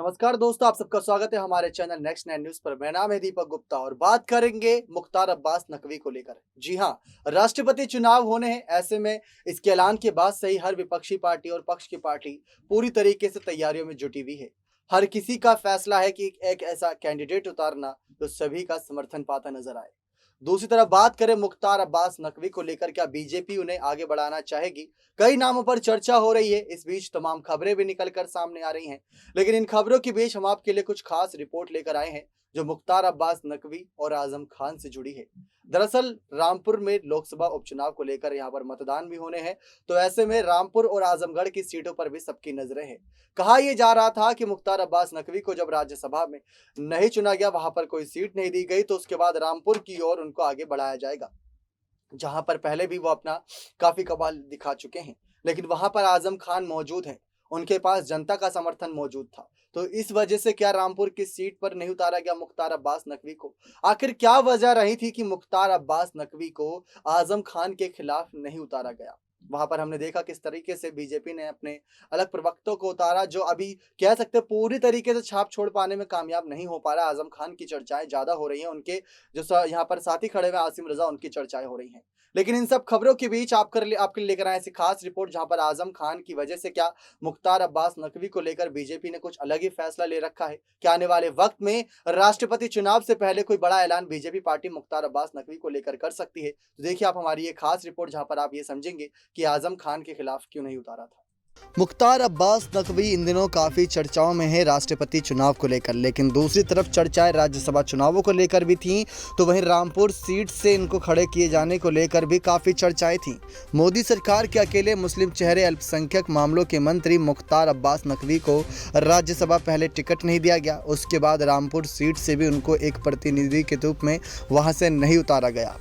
नमस्कार दोस्तों, आप सबका स्वागत है हमारे चैनल नेक्स्ट 9 न्यूज पर। मेरा नाम है दीपक गुप्ता और बात करेंगे मुख्तार अब्बास नकवी को लेकर। जी हां, राष्ट्रपति चुनाव होने हैं। ऐसे में इसके ऐलान के बाद से ही हर विपक्षी पार्टी और पक्ष की पार्टी पूरी तरीके से तैयारियों में जुटी हुई है। हर किसी का फैसला है कि एक ऐसा कैंडिडेट उतारना जो सभी का समर्थन पाता नजर आए। दूसरी तरफ बात करें मुख्तार अब्बास नकवी को लेकर, क्या बीजेपी उन्हें आगे बढ़ाना चाहेगी? कई नामों पर चर्चा हो रही है। इस बीच तमाम खबरें भी निकलकर सामने आ रही हैं, लेकिन इन खबरों के बीच हम आपके लिए कुछ खास रिपोर्ट लेकर आए हैं जो मुख्तार अब्बास नकवी और आजम खान से जुड़ी है। दरअसल रामपुर में लोकसभा उपचुनाव को लेकर यहाँ पर मतदान भी होने हैं, तो ऐसे में रामपुर और आजमगढ़ की सीटों पर भी सबकी नजरें हैं। कहा यह जा रहा था कि मुख्तार अब्बास नकवी को जब राज्यसभा में नहीं चुना गया, वहां पर कोई सीट नहीं दी गई, तो उसके बाद रामपुर की ओर उनको आगे बढ़ाया जाएगा, जहां पर पहले भी वो अपना काफी कमाल दिखा चुके हैं। लेकिन वहां पर आजम खान मौजूद हैं, उनके पास जनता का समर्थन मौजूद था, तो इस वजह से क्या रामपुर की सीट पर नहीं उतारा गया मुख्तार अब्बास नकवी को? आखिर क्या वजह रही थी कि मुख्तार अब्बास नकवी को आजम खान के खिलाफ नहीं उतारा गया? वहां पर हमने देखा किस तरीके से बीजेपी ने अपने अलग प्रवक्तों को उतारा, जो अभी कह सकते हैं पूरी तरीके से छाप छोड़ पाने में कामयाब नहीं हो पा रहा। आजम खान की चर्चाएं ज्यादा हो रही हैं, उनके जो यहाँ पर साथी खड़े हुए आसिम रजा, उनकी चर्चाएं हो रही हैं। लेकिन इन सब खबरों के बीच आपके लिए लेकर आए ऐसी खास रिपोर्ट, जहां पर आजम खान की वजह से क्या मुख्तार अब्बास नकवी को लेकर बीजेपी ने कुछ अलग ही फैसला ले रखा है? क्या आने वाले वक्त में राष्ट्रपति चुनाव से पहले कोई बड़ा ऐलान बीजेपी पार्टी मुख्तार अब्बास नकवी को लेकर कर सकती है? तो देखिए आप हमारी ये खास रिपोर्ट, जहां पर आप ये समझेंगे कि आजम खान के खिलाफ क्यों नहीं उतारा था। मुख्तार अब्बास नकवी इन दिनों काफ़ी चर्चाओं में है राष्ट्रपति चुनाव को लेकर, लेकिन दूसरी तरफ चर्चाएं राज्यसभा चुनावों को लेकर भी थीं, तो वहीं रामपुर सीट से इनको खड़े किए जाने को लेकर भी काफ़ी चर्चाएं थीं। मोदी सरकार के अकेले मुस्लिम चेहरे अल्पसंख्यक मामलों के मंत्री मुख्तार अब्बास नकवी को राज्यसभा पहले टिकट नहीं दिया गया, उसके बाद रामपुर सीट से भी उनको एक प्रतिनिधि के रूप में वहाँ से नहीं उतारा गया।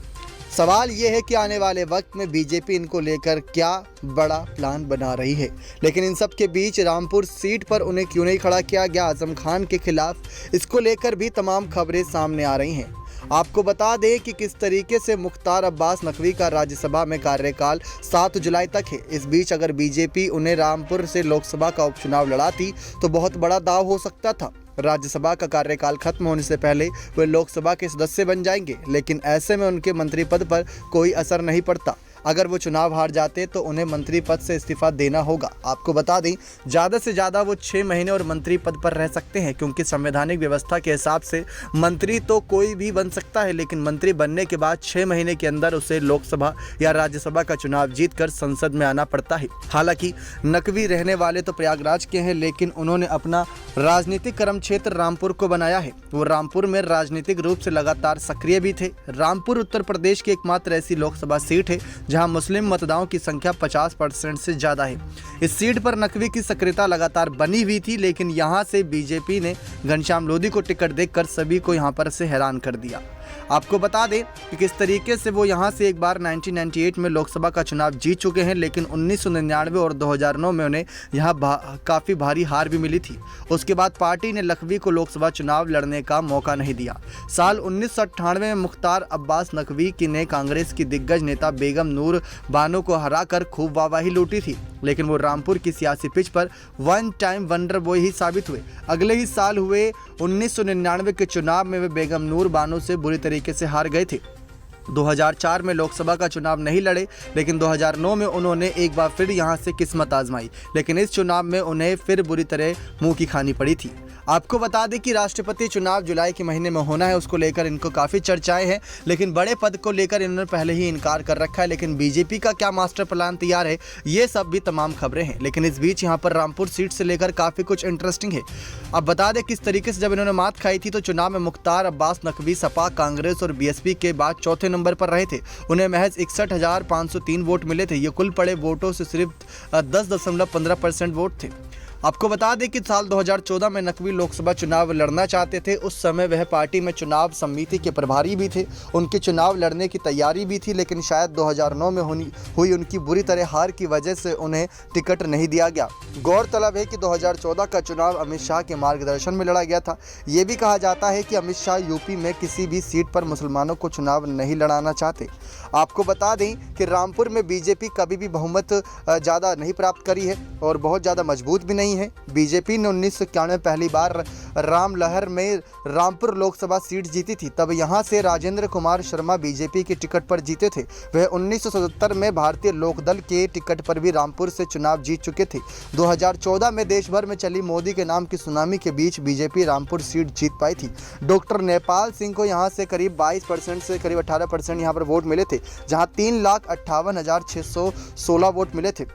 सवाल ये है कि आने वाले वक्त में बीजेपी इनको लेकर क्या बड़ा प्लान बना रही है। लेकिन इन सब के बीच रामपुर सीट पर उन्हें क्यों नहीं खड़ा किया गया आजम खान के खिलाफ, इसको लेकर भी तमाम खबरें सामने आ रही हैं। आपको बता दें कि किस तरीके से मुख्तार अब्बास नकवी का राज्यसभा में कार्यकाल 7 जुलाई तक है। इस बीच अगर बीजेपी उन्हें रामपुर से लोकसभा का उपचुनाव लड़ाती तो बहुत बड़ा दाव हो सकता था। राज्यसभा का कार्यकाल खत्म होने से पहले वे लोकसभा के सदस्य बन जाएंगे, लेकिन ऐसे में उनके मंत्री पद पर कोई असर नहीं पड़ता। अगर वो चुनाव हार जाते तो उन्हें मंत्री पद से इस्तीफा देना होगा। आपको बता दें, ज़्यादा से ज़्यादा वो 6 महीने और मंत्री पद पर रह सकते हैं, क्योंकि संवैधानिक व्यवस्था के हिसाब से मंत्री तो कोई भी बन सकता है, लेकिन मंत्री बनने के बाद 6 महीने के अंदर उसे लोकसभा या राज्यसभा का चुनाव जीतकर संसद में आना पड़ता है। हालांकि नकवी रहने वाले तो प्रयागराज के हैं, लेकिन उन्होंने अपना राजनीतिक कर्म क्षेत्र रामपुर को बनाया है। वो रामपुर में राजनीतिक रूप से लगातार सक्रिय भी थे। रामपुर उत्तर प्रदेश की एकमात्र ऐसी लोकसभा सीट है जहां मुस्लिम मतदाताओं की संख्या 50% से ज़्यादा है। इस सीट पर नकवी की सक्रियता लगातार बनी हुई थी, लेकिन यहां से बीजेपी ने घनश्याम लोधी को टिकट देकर सभी को यहां पर से हैरान कर दिया। आपको बता दें कि किस तरीके से वो यहां से एक बार 1998 में लोकसभा का चुनाव जीत चुके हैं, लेकिन 1999 और 2009 में उन्हें यहां काफ़ी भारी हार भी मिली थी। उसके बाद पार्टी ने नकवी को लोकसभा चुनाव लड़ने का मौका नहीं दिया। साल 1998 में मुख्तार अब्बास नकवी की ने कांग्रेस की दिग्गज नेता बेगम नूर बानो को हराकर खूब वाहवाही लूटी थी, लेकिन वो रामपुर की सियासी पिच पर वन टाइम वंडर बॉय ही साबित हुए। अगले ही साल हुए 1999 के चुनाव में वे बेगम नूर बानो से बुरी तरीके से हार गए थे। 2004 में लोकसभा का चुनाव नहीं लड़े, लेकिन 2009 में उन्होंने एक बार फिर यहां से किस्मत आजमाई, लेकिन इस चुनाव में उन्हें फिर बुरी तरह मुंह की खानी पड़ी थी। आपको बता दें कि राष्ट्रपति चुनाव जुलाई के महीने में होना है, उसको लेकर इनको काफ़ी चर्चाएं हैं, लेकिन बड़े पद को लेकर इन्होंने पहले ही इनकार कर रखा है। लेकिन बीजेपी का क्या मास्टर प्लान तैयार है, ये सब भी तमाम खबरें हैं। लेकिन इस बीच यहाँ पर रामपुर सीट से लेकर काफ़ी कुछ इंटरेस्टिंग है। अब बता दें किस तरीके से जब इन्होंने मात खाई थी, तो चुनाव में मुख्तार अब्बास नकवी सपा, कांग्रेस और बीएसपी के बाद चौथे नंबर पर रहे थे। उन्हें महज 61,503 वोट मिले थे। ये कुल पड़े वोटों से सिर्फ 10.15% वोट थे। आपको बता दें कि साल 2014 में नकवी लोकसभा चुनाव लड़ना चाहते थे। उस समय वह पार्टी में चुनाव समिति के प्रभारी भी थे, उनके चुनाव लड़ने की तैयारी भी थी, लेकिन शायद 2009 में हुई उनकी बुरी तरह हार की वजह से उन्हें टिकट नहीं दिया गया। गौरतलब है कि 2014 का चुनाव अमित शाह के मार्गदर्शन में लड़ा गया था। ये भी कहा जाता है कि अमित शाह यूपी में किसी भी सीट पर मुसलमानों को चुनाव नहीं लड़ाना चाहते। आपको बता दें कि रामपुर में बीजेपी कभी भी बहुमत ज़्यादा नहीं प्राप्त करी है और बहुत ज़्यादा मजबूत भी नहीं हैं। बीजेपी ने 1991 में पहली बार राम लहर में रामपुर लोकसभा सीट जीती थी। तब यहां से राजेंद्र कुमार शर्मा बीजेपी के टिकट पर जीते थे। वह 1977 में भारतीय लोकदल के टिकट पर भी रामपुर से चुनाव जीत चुके थे। 2014 में देश भर में चली मोदी के नाम की सुनामी के बीच बीजेपी रामपुर सीट जीत पाई थी। डॉक्टर नेपाल सिंह को यहां से करीब 22% से करीब 18% यहां पर वोट मिले थे, जहां 3,58,616 वोट मिले थे।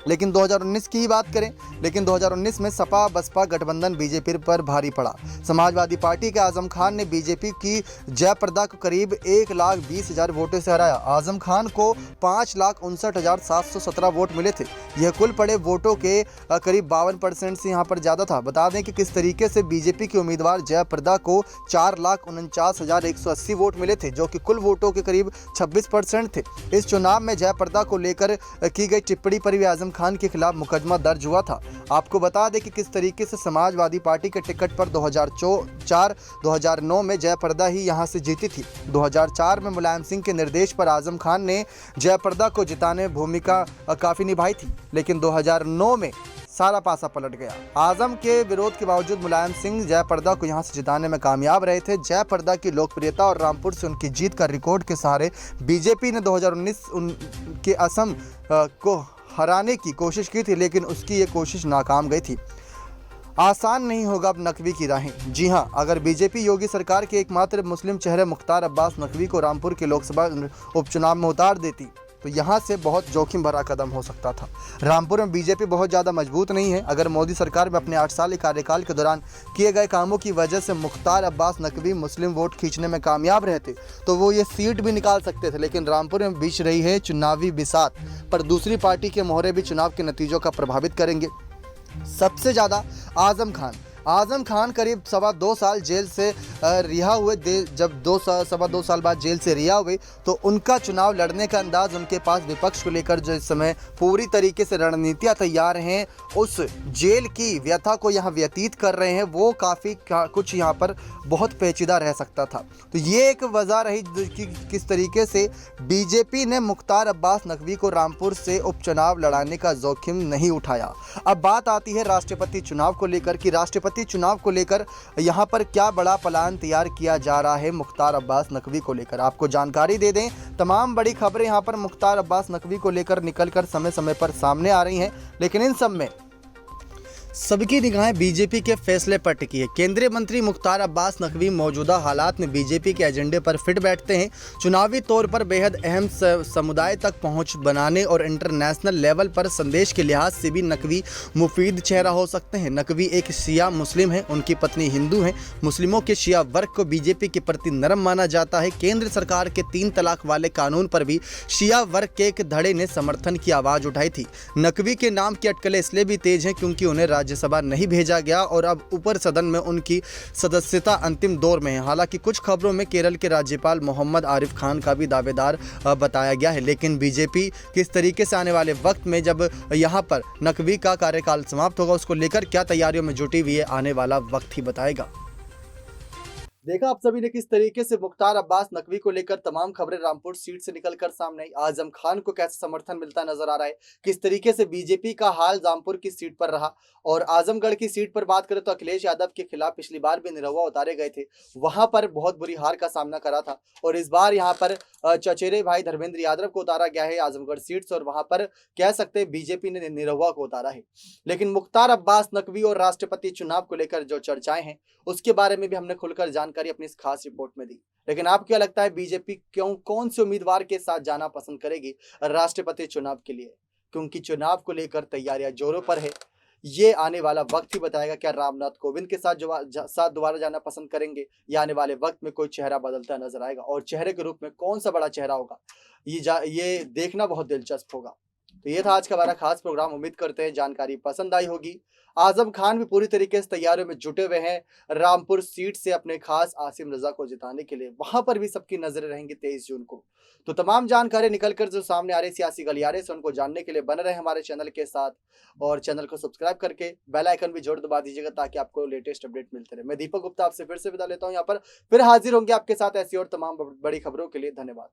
लेकिन 2019 की ही बात करें, लेकिन 2019 में सपा बसपा गठबंधन बीजेपी पर भारी पड़ा। समाजवादी पार्टी के आजम खान ने बीजेपी की जयप्रदा को करीब 1,20,000 वोटों से हराया। आजम खान को 5,59,717 वोट मिले थे। यह कुल पड़े वोटों के करीब 52% से यहाँ पर ज़्यादा था। बता दें कि किस तरीके से बीजेपी के उम्मीदवार जयप्रदा को 4,49,180 वोट मिले थे, जो कि कुल वोटों के करीब 26% थे। इस चुनाव में जयप्रदा को लेकर की गई टिप्पणी पर भी आजम खान के खिलाफ मुकदमा दर्ज हुआ था। आपको बता दें कि किस तरीके से समाजवादी पार्टी के टिकट पर 2004-2009 में जयप्रदा ही यहां से जीती थी। 2004 में मुलायम सिंह के निर्देश पर आजम खान ने जयप्रदा को जिताने भूमिका काफी निभाई थी, लेकिन 2009 में सारा पासा पलट गया। आजम के विरोध के बावजूद मुलायम सिंह जयप्रदा को यहां से जिताने में कामयाब रहे थे। जयप्रदा की लोकप्रियता और रामपुर से उनकी जीत का रिकॉर्ड के सहारे बीजेपी ने 2019 के असम को हराने की कोशिश की थी, लेकिन उसकी ये कोशिश नाकाम गई थी। आसान नहीं होगा अब नकवी की राहें। जी हां, अगर बीजेपी योगी सरकार के एकमात्र मुस्लिम चेहरे मुख्तार अब्बास नकवी को रामपुर के लोकसभा उपचुनाव में उतार देती तो यहां से बहुत जोखिम भरा कदम हो सकता था। रामपुर में बीजेपी बहुत ज़्यादा मजबूत नहीं है। अगर मोदी सरकार में अपने 8 साल कार्यकाल के दौरान किए गए कामों की वजह से मुख्तार अब्बास नकवी मुस्लिम वोट खींचने में कामयाब रहते तो वो ये सीट भी निकाल सकते थे, लेकिन रामपुर में बीच रही है चुनावी बिसात पर दूसरी पार्टी के मोहरे भी चुनाव के नतीजों का प्रभावित करेंगे। सबसे ज़्यादा आजम खान करीब 2.25 साल जेल से रिहा हुए। जब 2.25 साल बाद जेल से रिहा हुए तो उनका चुनाव लड़ने का अंदाज उनके पास विपक्ष को लेकर जो इस समय पूरी तरीके से रणनीतियां तैयार हैं, उस जेल की व्यथा को यहाँ व्यतीत कर रहे हैं, वो काफ़ी कुछ यहाँ पर बहुत पेचीदा रह सकता था। तो ये एक वजह रही कि किस तरीके से बीजेपी ने मुख्तार अब्बास नकवी को रामपुर से उपचुनाव लड़ाने का जोखिम नहीं उठाया। अब बात आती है राष्ट्रपति चुनाव को लेकर कि राष्ट्रपति चुनाव को लेकर यहां पर क्या बड़ा प्लान तैयार किया जा रहा है मुख्तार अब्बास नकवी को लेकर। आपको जानकारी दे दें, तमाम बड़ी खबरें यहां पर मुख्तार अब्बास नकवी को लेकर निकलकर समय समय पर सामने आ रही हैं, लेकिन इन सब में सबकी निगाहें बीजेपी के फैसले पर टिकी है। केंद्रीय मंत्री मुख्तार अब्बास नकवी मौजूदा हालात में बीजेपी के एजेंडे पर फिट बैठते हैं। चुनावी तौर पर बेहद अहम समुदाय तक पहुंच बनाने और इंटरनेशनल लेवल पर संदेश के लिहाज से भी नकवी मुफीद चेहरा हो सकते हैं। नकवी एक शिया मुस्लिम है, उनकी पत्नी हिंदू हैं। मुस्लिमों के शिया वर्ग को बीजेपी के प्रति नरम माना जाता है। केंद्र सरकार के 3 तलाक वाले कानून पर भी शिया वर्ग के एक धड़े ने समर्थन की आवाज़ उठाई थी। नकवी के नाम की अटकलें इसलिए भी तेज हैं क्योंकि उन्हें राज्यसभा नहीं भेजा गया और अब ऊपर सदन में उनकी सदस्यता अंतिम दौर में है। हालांकि कुछ खबरों में केरल के राज्यपाल मोहम्मद आरिफ खान का भी दावेदार बताया गया है, लेकिन बीजेपी किस तरीके से आने वाले वक्त में जब यहां पर नकवी का कार्यकाल समाप्त होगा उसको लेकर क्या तैयारियों में जुटी हुई है, आने वाला वक्त ही बताएगा। देखा आप सभी ने किस तरीके से मुख्तार अब्बास नकवी को लेकर तमाम खबरें रामपुर सीट से निकलकर सामने आई। आजम खान को कैसे समर्थन मिलता नजर आ रहा है, किस तरीके से बीजेपी का हाल रामपुर की सीट पर रहा। और आजमगढ़ की सीट पर बात करें तो अखिलेश यादव के खिलाफ पिछली बार भी निरहुआ उतारे गए थे, वहां पर बहुत बुरी हार का सामना करा था और इस बार यहाँ पर चचेरे भाई धर्मेंद्र यादव को उतारा गया है आजमगढ़ सीट से और वहां पर कह सकते हैं बीजेपी ने निरहुआ को उतारा है। लेकिन मुख्तार अब्बास नकवी और राष्ट्रपति चुनाव को लेकर जो चर्चाएं हैं उसके बारे में भी हमने खुलकर जानकारी अपनी इस खास रिपोर्ट में दी। लेकिन आपको क्या लगता है बीजेपी कौन से उम्मीदवार के साथ जाना पसंद करेगी राष्ट्रपति चुनाव के लिए, क्योंकि चुनाव को लेकर तैयारियां जोरों पर है। ये आने वाला वक्त ही बताएगा क्या रामनाथ कोविंद के साथ दोबारा जाना पसंद करेंगे या आने वाले वक्त में कोई चेहरा बदलता नजर आएगा और चेहरे के रूप में कौन सा बड़ा चेहरा होगा, ये देखना बहुत दिलचस्प होगा। तो ये था आज का हमारा खास प्रोग्राम। उम्मीद करते हैं जानकारी पसंद आई होगी। आजम खान भी पूरी तरीके से तैयारियों में जुटे हुए हैं रामपुर सीट से अपने खास आसिम रजा को जिताने के लिए। वहां पर भी सबकी नजरें रहेंगी 23 जून को। तो तमाम जानकारी निकलकर जो सामने आ रही सियासी गलियारे से उनको जानने के लिए बने रहे हमारे चैनल के साथ और चैनल को सब्सक्राइब करके बेल आइकन भी जोर दबा दीजिएगा ताकि आपको लेटेस्ट अपडेट मिलते रहे। मैं दीपक गुप्ता आपसे फिर से विदा लेता हूँ। यहाँ पर फिर हाजिर होंगे आपके साथ ऐसी और तमाम बड़ी खबरों के लिए। धन्यवाद।